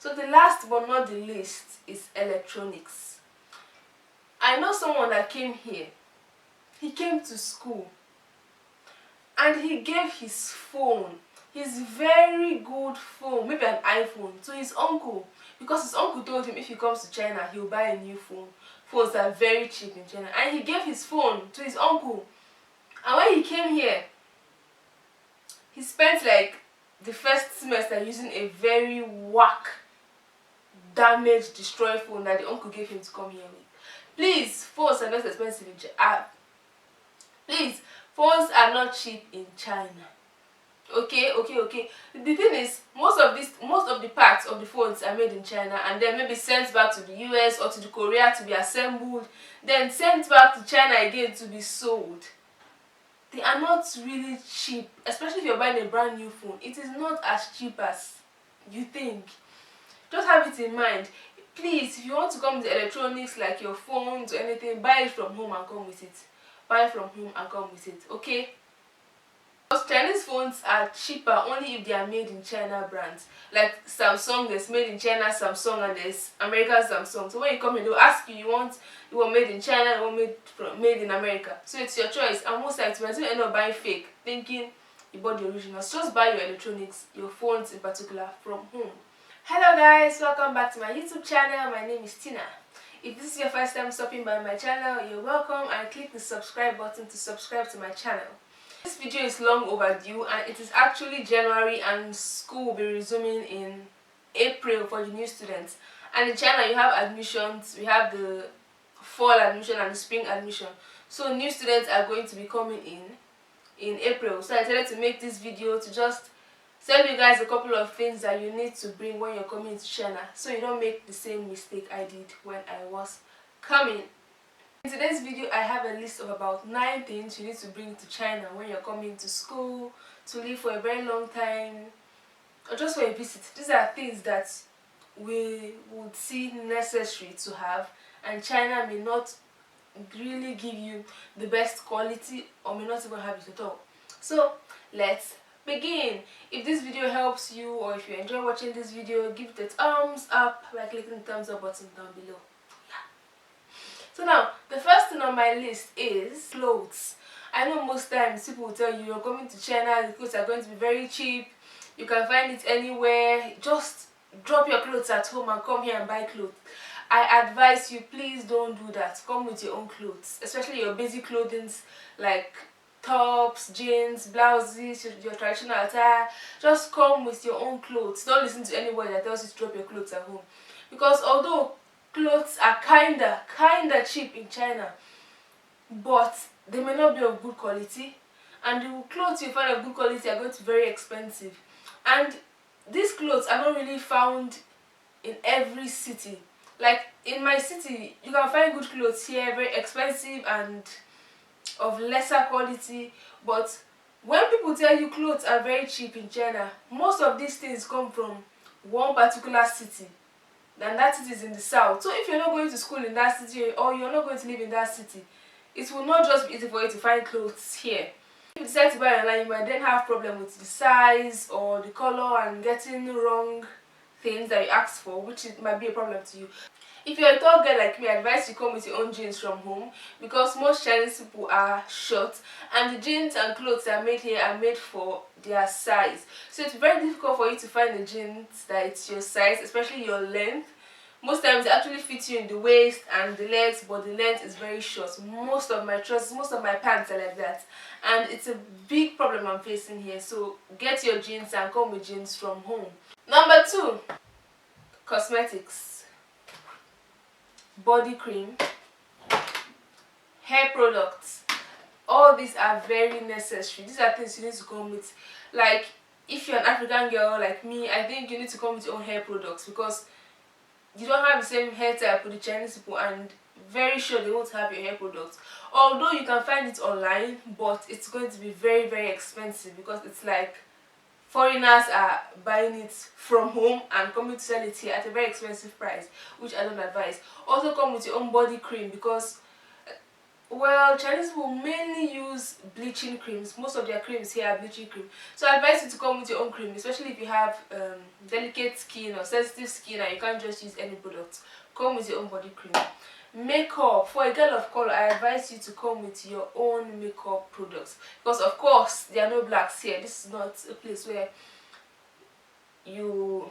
So the last but not the least is electronics. I know someone that came here. He came to school and he gave his phone, his very good phone, maybe an iPhone, to his uncle, because his uncle told him if he comes to China he'll buy a new phone. Phones are very cheap in China, and he gave his phone to his uncle. And when he came here, he spent like the first semester using a very whack, damaged, destroyed phone that the uncle gave him to come here with. Please, phones are not expensive in China. Please, phones are not cheap in China. Okay. The thing is, most of the parts of the phones are made in China and then maybe sent back to the US or to the Korea to be assembled, then sent back to China again to be sold. They are not really cheap, especially if you're buying a brand new phone. It is not as cheap as you think. Just have it in mind. Please, if you want to come with electronics like your phones or anything, buy it from home and come with it. Buy from home and come with it, okay? Because Chinese phones are cheaper only if they are made in China brands. Like Samsung, there's made in China Samsung, and there's American Samsung. So when you come in, they'll ask you, you want made in China, you want made in America. So it's your choice. And most times you might end up buying fake, thinking you bought the originals. Just buy your electronics, your phones in particular, from home. Hello guys, welcome back to my YouTube channel. My name is Tina. If this is your first time stopping by my channel, you're welcome, and click the subscribe button to subscribe to my channel. This video is long overdue and it is actually January and school will be resuming in April for the new students. And in China you have admissions, we have the fall admission and the spring admission. So new students are going to be coming in April. So I decided to make this video to just tell you guys a couple of things that you need to bring when you're coming to China, so you don't make the same mistake I did when I was coming. In today's video, I have a list of about 9 things you need to bring to China when you're coming to school, to live for a very long time, or just for a visit. These are things that we would see necessary to have, and China may not really give you the best quality or may not even have it at all. So let's begin. If this video helps you or if you enjoy watching this video, give it a thumbs up by clicking the thumbs up button down below. So now, the first thing on my list is clothes. I know most times people will tell you you're coming to China, the clothes are going to be very cheap, you can find it anywhere, just drop your clothes at home and come here and buy clothes. I advise you, please don't do that. Come with your own clothes, especially your basic clothing like tops, jeans, blouses, your traditional attire. Just come with your own clothes. Don't listen to anybody that tells you to drop your clothes at home, because although clothes are kinda cheap in China, but they may not be of good quality, and the clothes you find of good quality are going to be very expensive. And these clothes are not really found in every city. Like in my city, you can find good clothes here, very expensive and of lesser quality. But when people tell you clothes are very cheap in China, most of these things come from one particular city, and that city is in the south. So if you're not going to school in that city, or you're not going to live in that city, it will not just be easy for you to find clothes here. If you decide to buy online, you might then have problem with the size or the color and getting wrong things that you asked for, which might be a problem to you. If you're a tall girl like me, I advise you come with your own jeans from home, because most Chinese people are short and the jeans and clothes that are made here are made for their size. So it's very difficult for you to find the jeans that it's your size, especially your length. Most times they actually fit you in the waist and the legs, but the length is very short. Most of my trousers, most of my pants are like that, and it's a big problem I'm facing here. So get your jeans and come with jeans from home. Number 2, cosmetics. Body cream, hair products, all these are very necessary. These are things you need to come with. Like if you're an African girl like me, I think you need to come with your own hair products, because you don't have the same hair type with the Chinese people, and very sure they won't have your hair products. Although you can find it online, but it's going to be very expensive, because it's like foreigners are buying it from home and coming to sell it here at a very expensive price, which I don't advise. Also come with your own body cream, because Well, Chinese people mainly use bleaching creams. Most of their creams here are bleaching cream. So I advise you to come with your own cream, especially if you have delicate skin or sensitive skin and you can't just use any product. Come with your own body cream. Makeup. For a girl of color, I advise you to come with your own makeup products. Because of course, there are no blacks here. This is not a place where you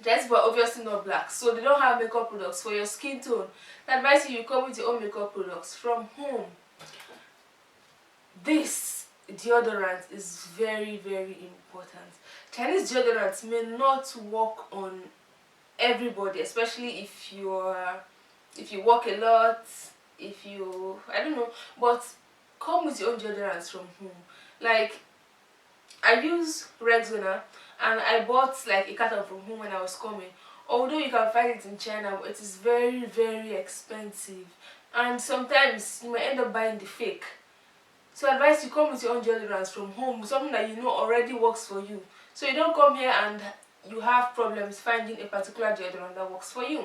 Chinese people are obviously not black, so they don't have makeup products for your skin tone. I advise you come with your own makeup products from home. This deodorant is very, very important. Chinese deodorants may not work on everybody, especially if you work a lot, if you I don't know, but come with your own deodorants from home. Like I use Rexona and I bought like a carton from home when I was coming. Although you can find it in China, it is very, very expensive, and sometimes you might end up buying the fake. So I advise you come with your own deodorants from home, something that you know already works for you. So you don't come here and you have problems finding a particular deodorant that works for you.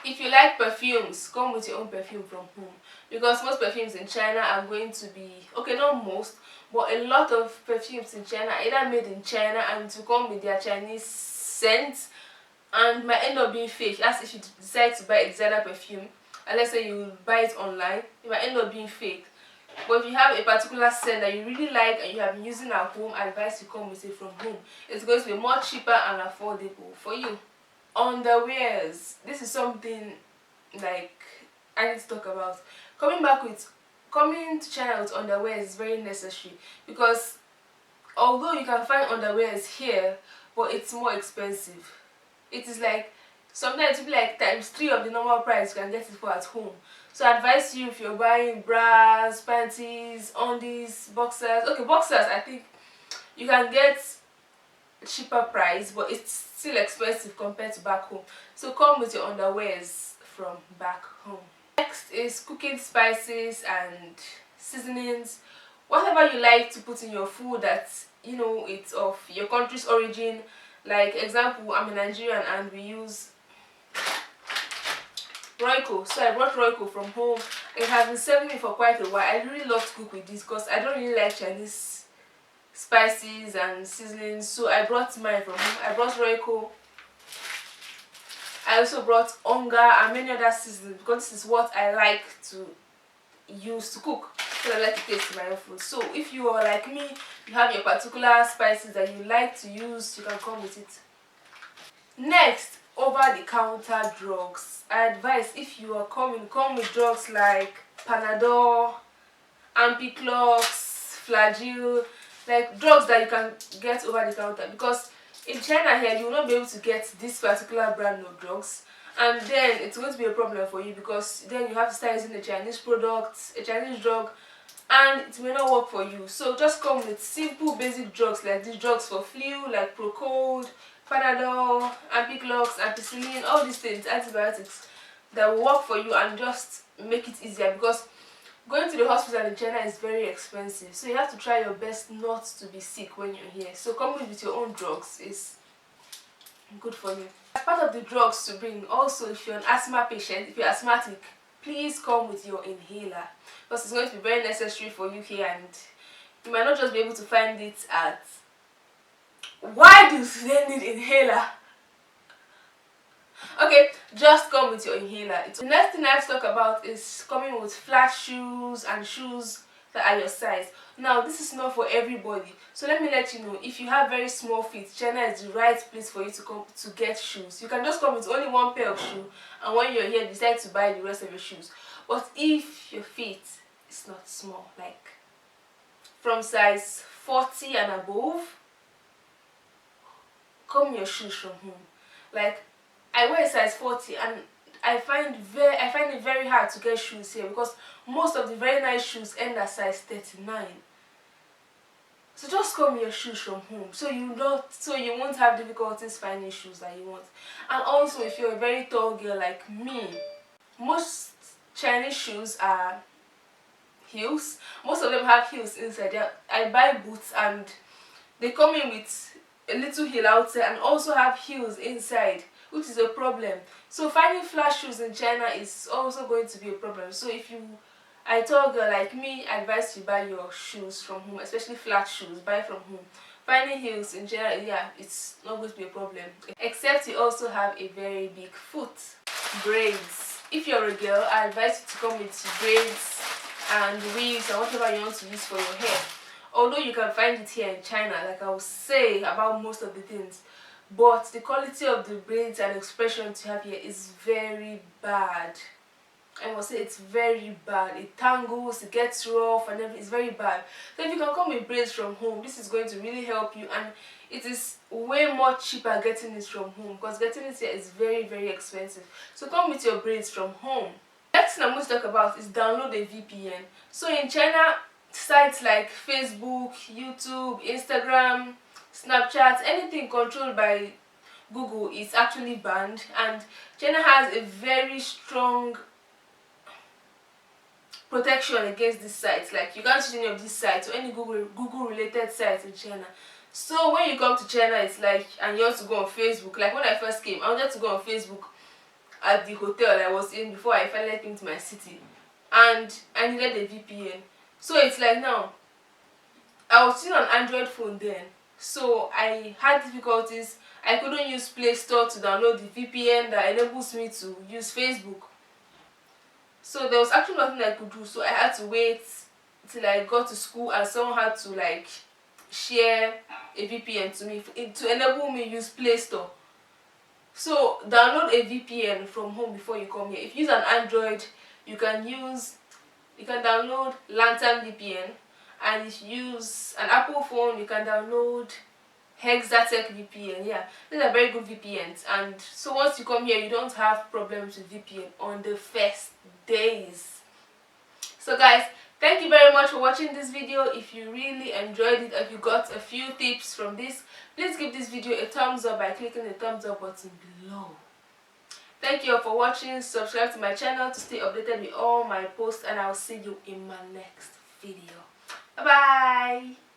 If you like perfumes, come with your own perfume from home, because most perfumes in China are going to be, okay, not most, but a lot of perfumes in China are either made in China and to come with their Chinese scents, and might end up being fake. As if you decide to buy a designer perfume and let's say you buy it online, it might end up being fake. But if you have a particular scent that you really like and you have been using at home, I advise you come with it from home. It's going to be more cheaper and affordable for you. Underwears. This is something like I need to talk about. Coming to China with underwear is very necessary, because although you can find underwears here, but it's more expensive. It is like sometimes it will be like times 3 of the normal price you can get it for at home. So I advise you, if you're buying bras, panties, undies, boxers. Okay, boxers I think you can get cheaper price, but it's still expensive compared to back home. So come with your underwears from back home. Next is cooking spices and seasonings. Whatever you like to put in your food that you know it's of your country's origin. Like example, I'm a Nigerian and we use Royco. So I brought Royco from home. It has been serving me for quite a while. I really love to cook with this because I don't really like Chinese spices and seasonings. So I brought mine from home. I brought Royco. I also brought Onga and many other seasonings because this is what I like to use to cook. So I like to taste my own food. So if you are like me, you have your particular spices that you like to use, you can come with it. Next, over-the-counter drugs. I advise, if you are coming, come with drugs like Panadol, Ampiclox, Flagyl, like drugs that you can get over the counter, because in China here you will not be able to get this particular brand of drugs, and then it's going to be a problem for you, because then you have to start using a Chinese product, a Chinese drug, and it may not work for you. So just come with simple basic drugs like these drugs for flu like Procold, Panadol, Ampiclox, Ampicillin, all these things, antibiotics that will work for you and just make it easier, because going to the hospital in China is very expensive. So you have to try your best not to be sick when you're here. So coming with your own drugs is good for you. As part of the drugs to bring, also if you're an asthma patient, if you're asthmatic, please come with your inhaler, because it's going to be very necessary for you here, and you might not just be able to find it at... Why do they need inhaler? Okay, just come with your inhaler. The next thing I have to talk about is coming with flat shoes and shoes that are your size. Now this is not for everybody, so let me let you know, if you have very small feet, China is the right place for you to come to get shoes. You can just come with only one pair of shoes, and when you're here decide to buy the rest of your shoes. But if your feet is not small, like from size 40 and above, come your shoes from home. Like I wear a size 40 and I find it very hard to get shoes here, because most of the very nice shoes end at size 39. So just come your shoes from home, so you won't have difficulties finding shoes that you want. And also, if you're a very tall girl like me, most Chinese shoes are heels. Most of them have heels inside. I buy boots and they come in with a little heel outside and also have heels inside, which is a problem. So finding flat shoes in China is also going to be a problem. So if you, I told girl like me, advise you buy your shoes from home, especially flat shoes, buy from home. Finding heels in general, yeah, it's not going to be a problem. Except you also have a very big foot. Braids. If you're a girl, I advise you to come with braids and wigs and whatever you want to use for your hair. Although you can find it here in China, like I will say about most of the things, but the quality of the braids and expressions you have here is very bad. I must say it's very bad. It tangles, it gets rough, and everything. It's very bad. So if you can come with braids from home, this is going to really help you, and it is way more cheaper getting it from home, because getting it here is very expensive. So come with your braids from home. Next thing I'm going to talk about is download a VPN. So in China, sites like Facebook, YouTube, Instagram, Snapchat, anything controlled by Google is actually banned, and China has a very strong protection against these sites. Like you can't use any of these sites or any Google related sites in China. So when you come to China, it's like, and you want to go on Facebook. Like when I first came, I wanted to go on Facebook at the hotel I was in before I finally came to my city, and I needed a VPN. So it's like now, I was still on Android phone then, so I had difficulties. I couldn't use Play Store to download the VPN that enables me to use Facebook. So there was actually nothing I could do, so I had to wait till I got to school, and someone had to like share a VPN to me to enable me use Play Store. So download a VPN from home before you come here. If you use an Android, you can download Lantern VPN, and if you use an Apple phone, you can download Hexatech VPN. Yeah, these are very good VPNs, and so once you come here, you don't have problems with VPN on the first days. So guys, thank you very much for watching this video. If you really enjoyed it, if you got a few tips from this, please give this video a thumbs up by clicking the thumbs up button below. Thank you all for watching. Subscribe to my channel to stay updated with all my posts, and I'll see you in my next video. Bye bye.